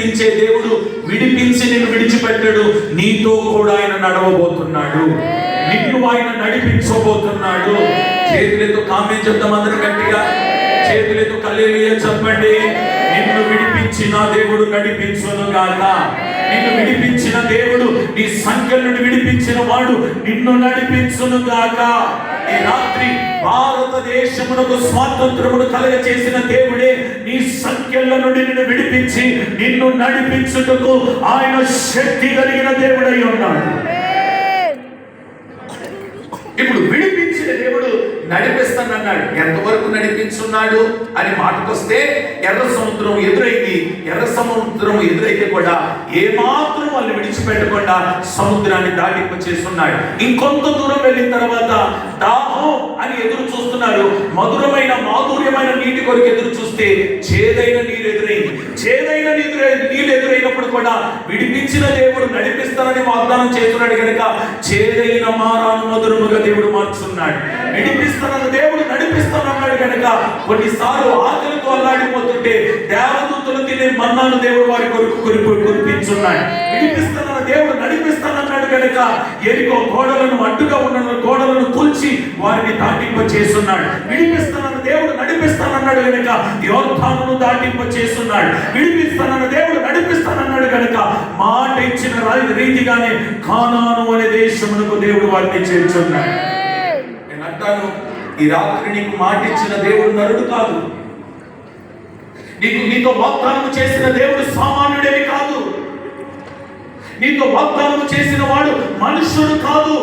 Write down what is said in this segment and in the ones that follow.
విడిపించే దేవుడు విడిపించి నిన్ను విడిచిపెట్టాడు. నీతో కూడా ఆయన నడవబోతున్నాడు, నిన్ను ఆయన నడిపించబోతున్నాడు. చేతులతో కామెంట్ చెప్తాం అందరూ గట్టిగా, చేతులతో హల్లెలూయా చెప్పండి. నిన్ను విడిపించిన దేవుడు నడిపించును గాక. నిన్ను విడిపించిన దేవుడు, నీ సంఖ్యల నుండి విడిపించిన వాడు నిన్ను నడిపించును గాక. ఈ రాత్రి భారతదేశమునకు స్వాతంత్రమును కలగ చేసిన దేవుడే నీ సంఖ్యల నుండి నిన్ను విడిపించి నిన్ను నడిపించుటకు ఆయన శక్తి కలిగిన దేవుడై ఉన్నాడు. ఇప్పుడు విడిపించిన దేవుడు నడిపిస్తానన్నాడు. ఎంతవరకు నడిపించున్నాడు అని మాటకొస్తే, ఎర్ర సముద్రం ఎదురైంది. ఎర్ర సముద్రం ఎదురైతే కూడా ఏమాత్రం వాళ్ళు విడిచిపెట్టకుండా సముద్రాన్ని దాటింపచేస్తున్నాడు. ఇంకొంత దూరం వెళ్ళిన తర్వాత దాహం అని ఎదురు చూస్తున్నారు. మధురమైన మాధుర్యమైన నీటి కొరకు ఎదురు చూస్తే చేదైన నీరు ఎదురైంది. చేదైన నీళ్ళు ఎదురైనప్పుడు కూడా విడిపించిన దేవుడు నడిపిస్తానని వాగ్దానం చేస్తున్నాడు కనుక చేదైన మారాను మధురముగా దేవుడు మార్చున్నాడు. విడిపిస్తానన్న దేవుడు నడిపిస్తానన్నాడు కనుక కొన్నిసార్లు ఆకలితో అల్లాడిపోతుంటే దేవదూతలు తినే మన్నాను దేవుడు వారి కొరకు కురిపించున్నాడు. విడిపిస్తానన్న దేవుడు నడిపిస్తానన్నాడు కనుక ఎరికో గోడలను అడ్డుగా ఉన్న గోడలను కూల్చి వారిని దాటింప చేస్తున్నాడు. విడిపిస్తానన్న దేవుడు నడిపిస్తానన్నాడు కనుక యోర్దానును దాటింప చేస్తున్నాడు. విడిపిస్తానన్న దేవుడు నడిపిస్తానన్నాడు కనుక మాట ఇచ్చిన రీతిగానే కానాను అనే దేశమునకు దేవుడు వారిని చేర్చున్నాడు. నేను అంటాను, ఈ రాత్రి నీకు మాట ఇచ్చిన దేవుడు నరుడు కాదు. నీతో వాగ్దానం చేసిన దేవుడు సామాన్యుడేమి కాదు. నీతో వాగ్దానం చేసిన వాడు మనుషుడు కాదు.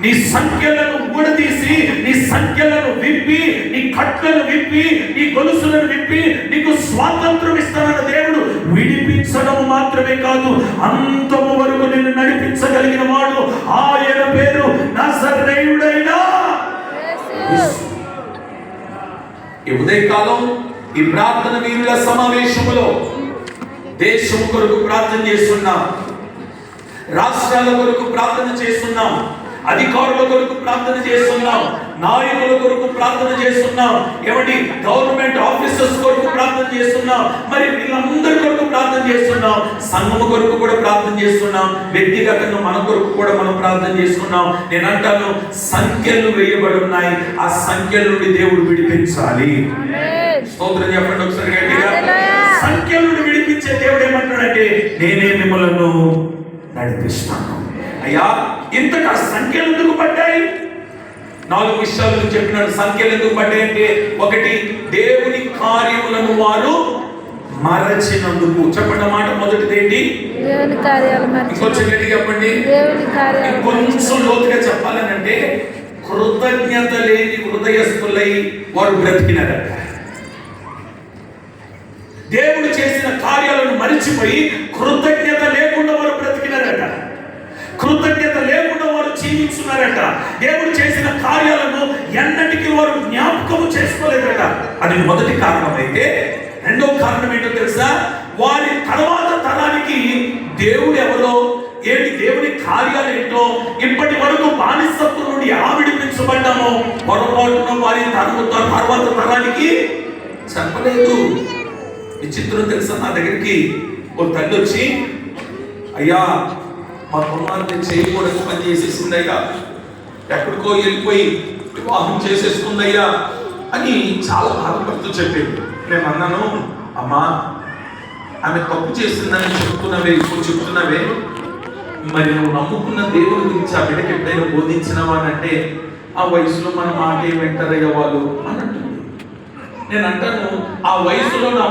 నీ సంఖ్యలను ఊడదీసి, నీ సంఖ్యలను విప్పి, నీ కట్లను విప్పి, నీ గొలుసులను విప్పి నీకు స్వాతంత్రం ఇస్తానన్న దేవుడు విడిపించడం మాత్రమే కాదు, అంతము వరకు నిన్ను నడిపించగలిగిన వాడు. ఆయన పేరు నజరేయుడైన యేసు. ఈ ఉదయకాలం ఈ ప్రార్థన వీరుల సమావేశములో దేశం కొరకు ప్రార్థన చేస్తున్నాం, రాష్ట్రాల కొరకు ప్రార్థన చేస్తున్నాం, అధికారుల కొరకు ప్రార్థన చేస్తున్నాం, నాయకుల కొరకు ప్రార్థన చేస్తున్నాం, ఏమండి గవర్నమెంట్ ఆఫీసర్స్ కొరకు ప్రార్థన చేస్తున్నాం, మరి వీళ్ళందరి కొరకు ప్రార్థన చేస్తున్నాం, సంఘం కొరకు కూడా ప్రార్థన చేస్తున్నాం, వ్యక్తిగతంగా మన కొరకు కూడా మనం ప్రార్థన చేసుకున్నాం. నేను అంటాను, సంఖ్యలు వేయబడి ఉన్నాయి, ఆ సంఖ్యల నుండి దేవుడు విడిపించాలి. స్తోత్రం చెప్పండి ఒకసారి గట్టిగా. సంఖ్యల నుండి విడిపించే దేవుడు ఏమంటాడంటే, నేనే మిమ్మలను నడిపిస్తాను. అయ్యా, ఇంతగా సంఖ్యలు ఎందుకు పడ్డాయి? 4 విషయాలు చెప్పినాడు. సంఖ్యలు ఎందుకు పడ్డాయి అంటే, ఒకటి, దేవుని కార్యములను వారు మరచినందుకు. చెప్పండి మాట మొదటిది ఏంటి? దేవుని కార్యాలు ఇంకొంచెం గట్టిగా చెప్పండి. దేవుని కార్యాలు కొంచెం లోతుగా చెప్పాలనంటే, కృతజ్ఞత లేని హృదయస్థులై వారు బ్రతికినారట. దేవుడు చేసిన కార్యాలను మరిచిపోయి కృతజ్ఞత లేకుండా వారు బ్రతికినారట. కృతజ్ఞత లేకుండా వారు జీవించున్నారట. దేవుడు చేసిన కార్యాలను ఎన్నటికీ వారు జ్ఞాపకము చేసుకోలేదట. అది మొదటి కారణం. అయితే రెండో కారణం ఏంటో తెలుసా? వారి తర్వాత తరానికి దేవుడు ఎవరో, ఏంటి దేవుని కార్యాలు ఏంటో, ఇప్పటి వరకు బానిసత్వం నుండి ఎలా విడిపించబడ్డామో పొరపాటున వారి తర్వాత తరానికి చెప్పలేదు. విచిత్రం తెలుసా? నా దగ్గరికి ఒక తల్లి వచ్చి, అయ్యా, మా కుమార్తె చేయకూడదు పని చేసేసిందయ్యా, ఎక్కడికో వెళ్ళిపోయి వివాహం చేసేసుకుందయ్యా అని చాలా బాధపడుతూ చెప్పింది. నేను అన్నాను, అమ్మా, ఆమె తప్పు చేసిందని చెప్తున్నవే, ఇప్పుడు చెప్తున్నవే, మరి నువ్వు నమ్ముకున్న దేవుని గురించి ఆ బిడ్డకి ఎప్పుడైనా బోధించినవా అని అంటే, ఆ వయసులో మన మాట ఏమంటారయ్యా వాళ్ళు అని అంటుంది. నేను అంటాను, ఆ వయసులో నా